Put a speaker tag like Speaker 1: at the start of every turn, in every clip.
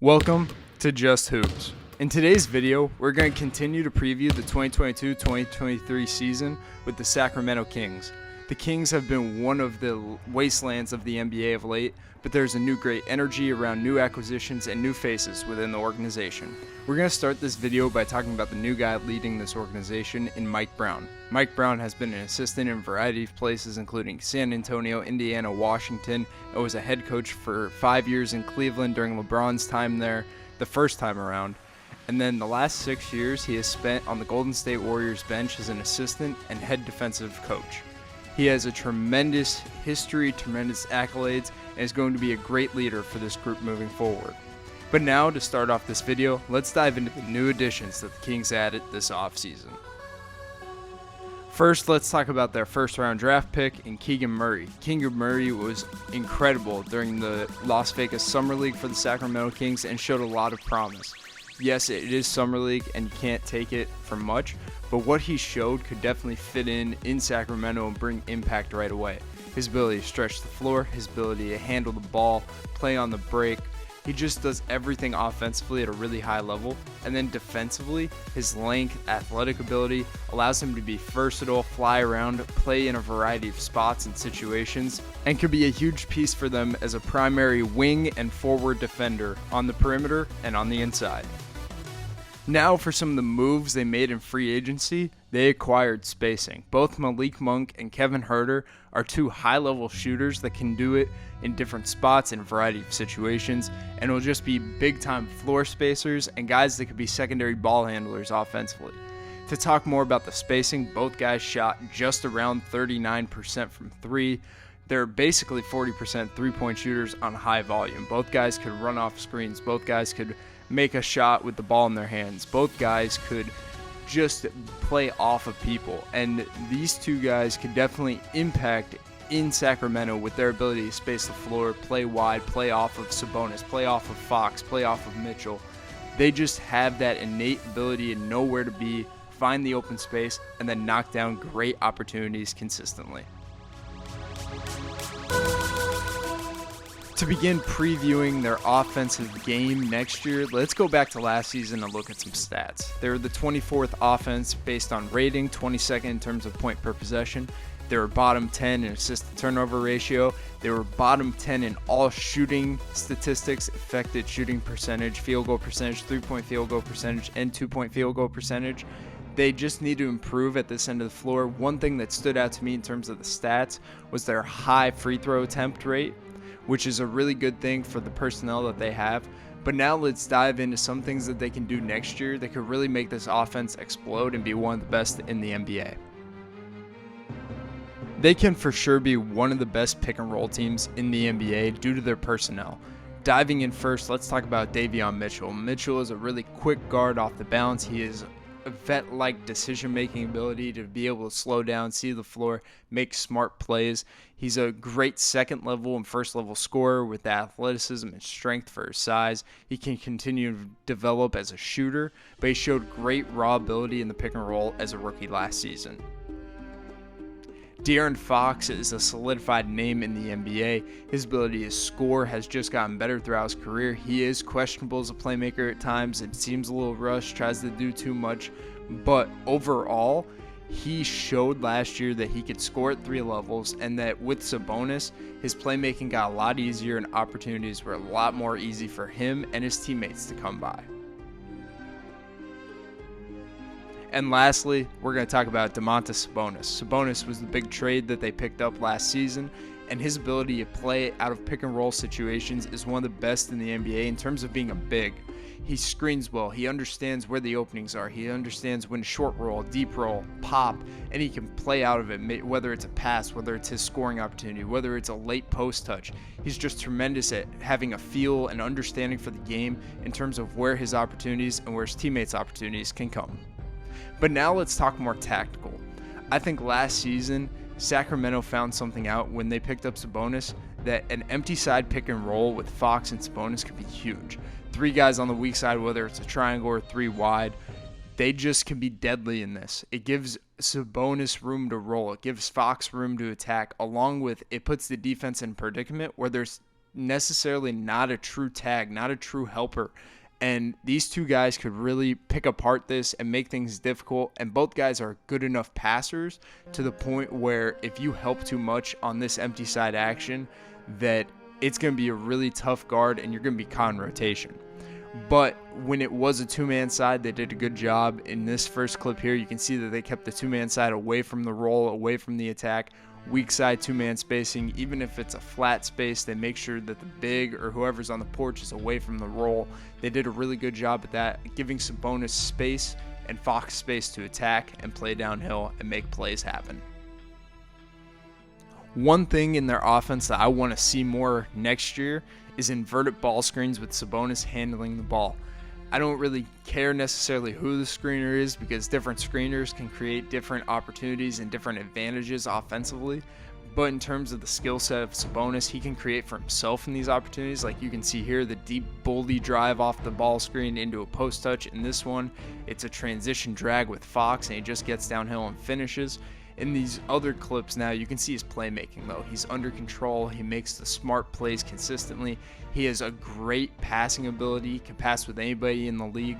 Speaker 1: Welcome to Just Hoops. In today's video, we're going to continue to preview the 2022-2023 season with the Sacramento Kings. The Kings have been one of the wastelands of the NBA of late, but there's a new great energy around new acquisitions and new faces within the organization. We're going to start this video by talking about the new guy leading this organization in Mike Brown. Mike Brown has been an assistant in a variety of places, including San Antonio, Indiana, Washington, and was a head coach for 5 years in Cleveland during LeBron's time there, the first time around. And then the last 6 years he has spent on the Golden State Warriors bench as an assistant and head defensive coach. He has a tremendous history, tremendous accolades, and is going to be a great leader for this group moving forward. But now, to start off this video, let's dive into the new additions that the Kings added this offseason. First, let's talk about their first-round draft pick in Keegan Murray. Keegan Murray was incredible during the Las Vegas Summer League for the Sacramento Kings and showed a lot of promise. Yes, it is Summer League and you can't take it for much, but what he showed could definitely fit in Sacramento and bring impact right away. His ability to stretch the floor, his ability to handle the ball, play on the break. He just does everything offensively at a really high level. And then defensively, his length, athletic ability allows him to be versatile, fly around, play in a variety of spots and situations, and could be a huge piece for them as a primary wing and forward defender on the perimeter and on the inside. Now for some of the moves they made in free agency, they acquired spacing. Both Malik Monk and Kevin Huerter are two high-level shooters that can do it in different spots in a variety of situations, and will just be big-time floor spacers and guys that could be secondary ball handlers offensively. To talk more about the spacing, both guys shot just around 39% from three. They're basically 40% three-point shooters on high volume. Both guys could run off screens. Both guys could make a shot with the ball in their hands. Both guys could just play off of people, and these two guys could definitely impact in Sacramento with their ability to space the floor, play wide, play off of Sabonis, play off of Fox, play off of Mitchell. They just have that innate ability to know where to be, find the open space, and then knock down great opportunities consistently. To begin previewing their offensive game next year, let's go back to last season and look at some stats. They were the 24th offense based on rating, 22nd in terms of point per possession. They were bottom 10 in assist-to-turnover ratio. They were bottom 10 in all shooting statistics, effective shooting percentage, field goal percentage, three-point field goal percentage, and two-point field goal percentage. They just need to improve at this end of the floor. One thing that stood out to me in terms of the stats was their high free throw attempt rate, which is a really good thing for the personnel that they have. But now let's dive into some things that they can do next year that could really make this offense explode and be one of the best in the NBA. They can for sure be one of the best pick and roll teams in the NBA due to their personnel. Diving in first, let's talk about Davion Mitchell. Mitchell is a really quick guard off the bounce. He is a vet-like decision-making ability to be able to slow down, see the floor, make smart plays. He's a great second-level and first-level scorer with athleticism and strength for his size. He can continue to develop as a shooter, but he showed great raw ability in the pick and roll as a rookie last season. De'Aaron Fox is a solidified name in the NBA. His ability to score has just gotten better throughout his career. He is questionable as a playmaker at times. It seems a little rushed, tries to do too much. But overall, he showed last year that he could score at three levels, and that with Sabonis, his playmaking got a lot easier and opportunities were a lot more easy for him and his teammates to come by. And lastly, we're going to talk about Domantas Sabonis. Sabonis was the big trade that they picked up last season, and his ability to play out of pick and roll situations is one of the best in the NBA in terms of being a big. He screens well, he understands where the openings are, he understands when short roll, deep roll, pop, and he can play out of it, whether it's a pass, whether it's his scoring opportunity, whether it's a late post touch. He's just tremendous at having a feel and understanding for the game in terms of where his opportunities and where his teammates' opportunities can come. But now let's talk more tactical. I think last season, Sacramento found something out when they picked up Sabonis, that an empty side pick and roll with Fox and Sabonis could be huge. Three guys on the weak side, whether it's a triangle or three wide, they just can be deadly in this. It gives Sabonis room to roll. It gives Fox room to attack, along with it puts the defense in predicament where there's necessarily not a true tag, not a true helper. And these two guys could really pick apart this and make things difficult. And both guys are good enough passers to the point where if you help too much on this empty side action, that it's going to be a really tough guard and you're going to be caught in rotation. But when it was a two-man side, they did a good job. In this first clip here, you can see that they kept the two-man side away from the roll, away from the attack. Weak side two-man spacing, even if it's a flat space, they make sure that the big or whoever's on the porch is away from the roll. They did a really good job at that, giving Sabonis space and Fox space to attack and play downhill and make plays happen. One thing in their offense that I want to see more next year is inverted ball screens with Sabonis handling the ball. I don't really care necessarily who the screener is because different screeners can create different opportunities and different advantages offensively. But in terms of the skill set of Sabonis, he can create for himself in these opportunities. Like you can see here, the deep bully drive off the ball screen into a post touch. In this one, it's a transition drag with Fox and he just gets downhill and finishes. In these other clips now, you can see his playmaking though. He's under control. He makes the smart plays consistently. He has a great passing ability, can pass with anybody in the league,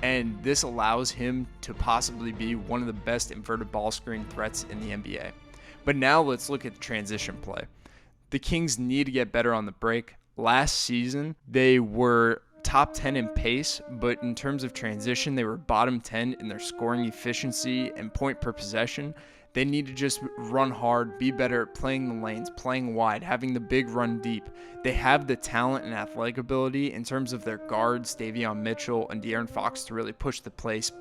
Speaker 1: and this allows him to possibly be one of the best inverted ball screen threats in the NBA. But now let's look at the transition play. The Kings need to get better on the break. Last season, they were top 10 in pace, but in terms of transition, they were bottom 10 in their scoring efficiency and point per possession. They need to just run hard, be better at playing the lanes, playing wide, having the big run deep. They have the talent and athletic ability in terms of their guards, Davion Mitchell and De'Aaron Fox, to really push the pace,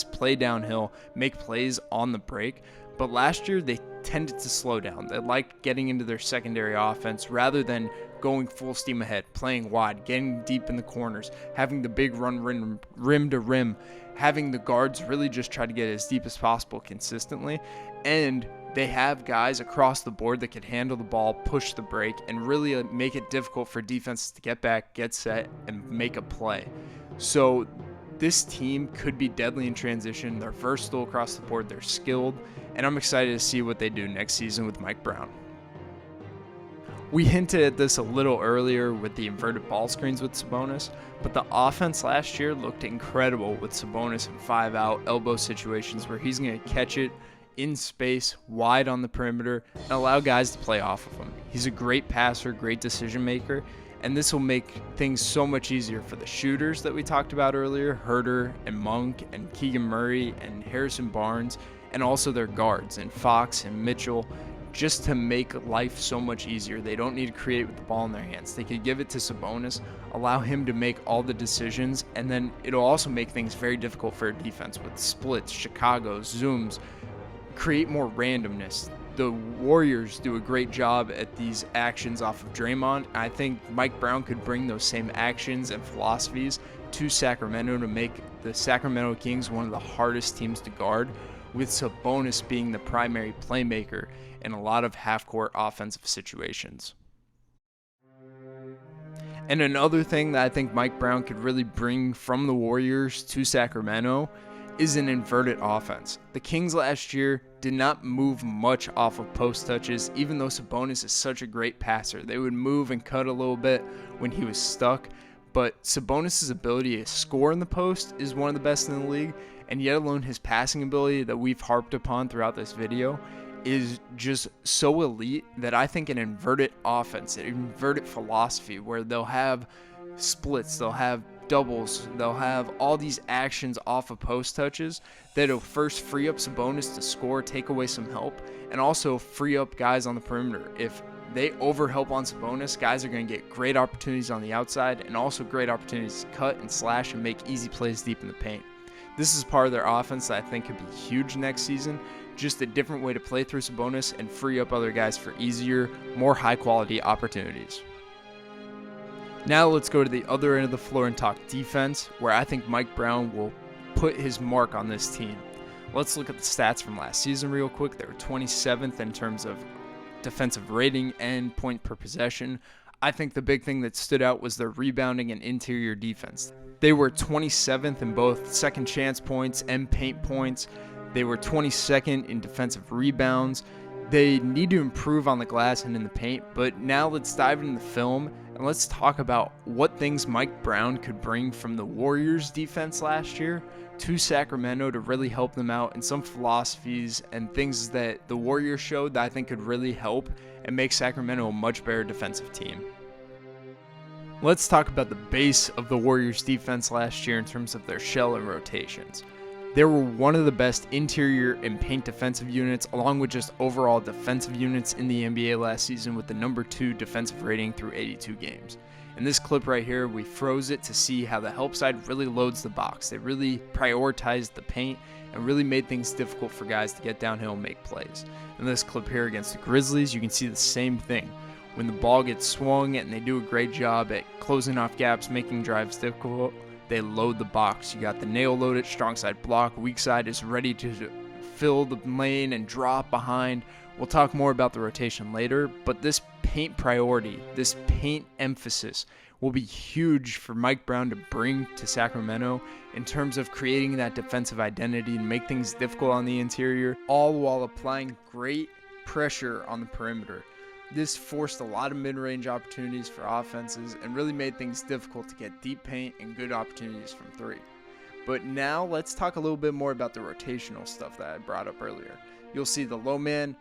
Speaker 1: play downhill, make plays on the break. But last year, they tended to slow down. They liked getting into their secondary offense rather than going full steam ahead, playing wide, getting deep in the corners, having the big run rim to rim, having the guards really just try to get as deep as possible consistently. And they have guys across the board that can handle the ball, push the break, and really make it difficult for defenses to get back, get set, and make a play. So this team could be deadly in transition. They're versatile across the board. They're skilled. And I'm excited to see what they do next season with Mike Brown. We hinted at this a little earlier with the inverted ball screens with Sabonis, but the offense last year looked incredible with Sabonis in 5-out elbow situations where he's going to catch it in space, wide on the perimeter, and allow guys to play off of him. He's a great passer, great decision maker, and this will make things so much easier for the shooters that we talked about earlier, Herter and Monk and Keegan Murray and Harrison Barnes, and also their guards and Fox and Mitchell, just to make life so much easier. They don't need to create with the ball in their hands. They could give it to Sabonis, allow him to make all the decisions, and then it'll also make things very difficult for a defense with splits, Chicagos, zooms, create more randomness. The Warriors do a great job at these actions off of Draymond. I think Mike Brown could bring those same actions and philosophies to Sacramento to make the Sacramento Kings one of the hardest teams to guard, with Sabonis being the primary playmaker in a lot of half-court offensive situations. And another thing that I think Mike Brown could really bring from the Warriors to Sacramento is an inverted offense. The Kings last year did not move much off of post touches, even though Sabonis is such a great passer. They would move and cut a little bit when he was stuck, but Sabonis' ability to score in the post is one of the best in the league, and yet alone his passing ability that we've harped upon throughout this video is just so elite that I think an inverted offense, an inverted philosophy where they'll have splits, they'll have doubles, they'll have all these actions off of post touches that'll first free up Sabonis to score, take away some help, and also free up guys on the perimeter. If they overhelp on Sabonis, guys are going to get great opportunities on the outside and also great opportunities to cut and slash and make easy plays deep in the paint. This is part of their offense that I think could be huge next season. Just a different way to play through Sabonis and free up other guys for easier, more high-quality opportunities. Now let's go to the other end of the floor and talk defense, where I think Mike Brown will put his mark on this team. Let's look at the stats from last season real quick. They were 27th in terms of defensive rating and point per possession. I think the big thing that stood out was their rebounding and interior defense. They were 27th in both second chance points and paint points. They were 22nd in defensive rebounds. They need to improve on the glass and in the paint, but now let's dive into the film and let's talk about what things Mike Brown could bring from the Warriors defense last year to Sacramento to really help them out, and some philosophies and things that the Warriors showed that I think could really help and make Sacramento a much better defensive team. Let's talk about the base of the Warriors defense last year in terms of their shell and rotations. They were one of the best interior and paint defensive units, along with just overall defensive units in the NBA last season, with the number 2 defensive rating through 82 games. In this clip right here, we froze it to see how the help side really loads the box. They really prioritized the paint and really made things difficult for guys to get downhill and make plays. In this clip here against the Grizzlies, you can see the same thing. When the ball gets swung and they do a great job at closing off gaps, making drives difficult, they load the box. You got the nail loaded, strong side block, weak side is ready to fill the lane and drop behind. We'll talk more about the rotation later, but this paint priority, this paint emphasis will be huge for Mike Brown to bring to Sacramento in terms of creating that defensive identity and make things difficult on the interior, all while applying great pressure on the perimeter. This forced a lot of mid-range opportunities for offenses and really made things difficult to get deep paint and good opportunities from 3. But now let's talk a little bit more about the rotational stuff that I brought up earlier. You'll see the low man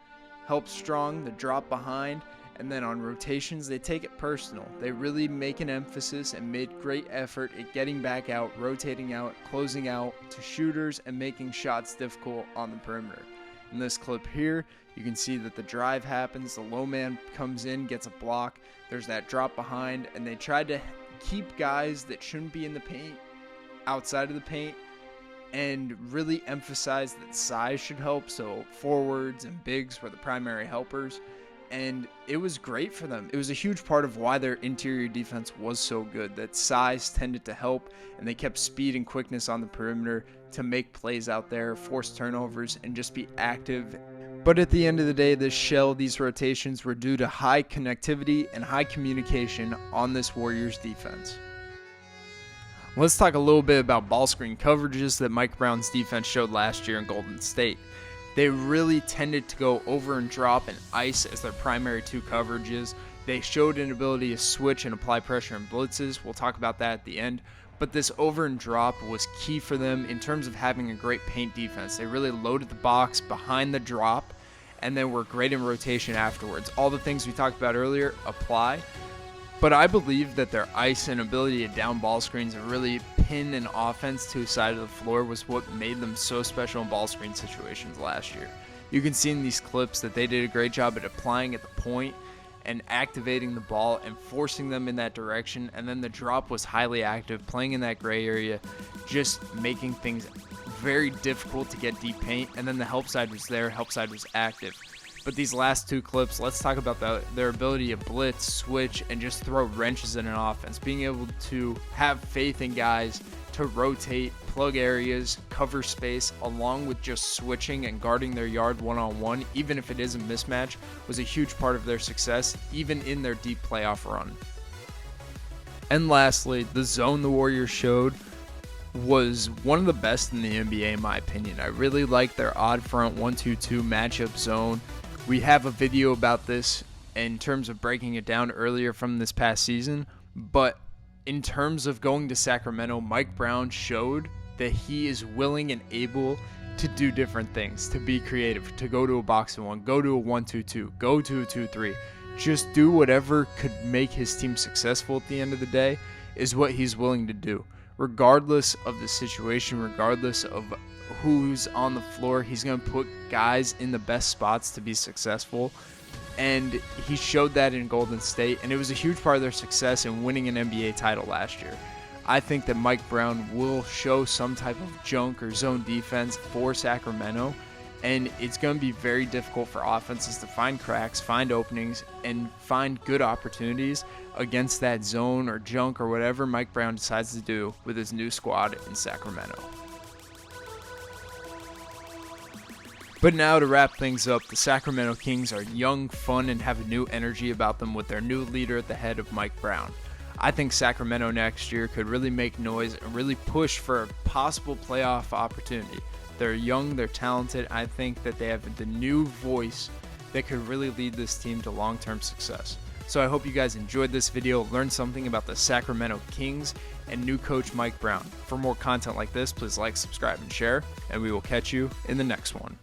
Speaker 1: help strong, the drop behind, and then on rotations they take it personal. They really make an emphasis and made great effort at getting back out, rotating out, closing out to shooters, and making shots difficult on the perimeter. In this clip here, you can see that the drive happens, the low man comes in, gets a block, there's that drop behind, and they tried to keep guys that shouldn't be in the paint outside of the paint and really emphasize that size should help, so forwards and bigs were the primary helpers, and it was great for them. It was a huge part of why their interior defense was so good, that size tended to help, and they kept speed and quickness on the perimeter to make plays out there, force turnovers, and just be active. But at the end of the day, these rotations were due to high connectivity and high communication on this Warriors defense. Let's talk a little bit about ball screen coverages that Mike Brown's defense showed last year in Golden State. They really tended to go over and drop and ice as their primary 2 coverages. They showed an ability to switch and apply pressure in blitzes. We'll talk about that at the end. But this over and drop was key for them in terms of having a great paint defense. They really loaded the box behind the drop and then were great in rotation afterwards. All the things we talked about earlier apply. But I believe that their ice and ability to down ball screens and really pin an offense to a side of the floor was what made them so special in ball screen situations last year. You can see in these clips that they did a great job at applying at the point and activating the ball and forcing them in that direction, and then the drop was highly active, playing in that gray area, just making things very difficult to get deep paint, and then the help side was there, help side was active. But these last 2 clips, let's talk about their ability to blitz, switch, and just throw wrenches in an offense. Being able to have faith in guys to rotate, plug areas, cover space, along with just switching and guarding their yard one-on-one, even if it is a mismatch, was a huge part of their success, even in their deep playoff run. And lastly, the zone the Warriors showed was one of the best in the NBA in my opinion. I really like their odd front 1-2-2 matchup zone. We have a video about this in terms of breaking it down earlier from this past season, but in terms of going to Sacramento, Mike Brown showed that he is willing and able to do different things, to be creative, to go to a box and 1, go to a 1-2-2, go to a 2-3. Just do whatever could make his team successful at the end of the day is what he's willing to do. Regardless of the situation, regardless of who's on the floor, he's going to put guys in the best spots to be successful. And he showed that in Golden State, and it was a huge part of their success in winning an NBA title last year. I think that Mike Brown will show some type of junk or zone defense for Sacramento, and it's going to be very difficult for offenses to find cracks, find openings, and find good opportunities against that zone or junk or whatever Mike Brown decides to do with his new squad in Sacramento. But now to wrap things up, the Sacramento Kings are young, fun, and have a new energy about them with their new leader at the head of Mike Brown. I think Sacramento next year could really make noise and really push for a possible playoff opportunity. They're young, they're talented. I think that they have the new voice that could really lead this team to long-term success. So I hope you guys enjoyed this video, learned something about the Sacramento Kings and new coach Mike Brown. For more content like this, please like, subscribe, and share, and we will catch you in the next one.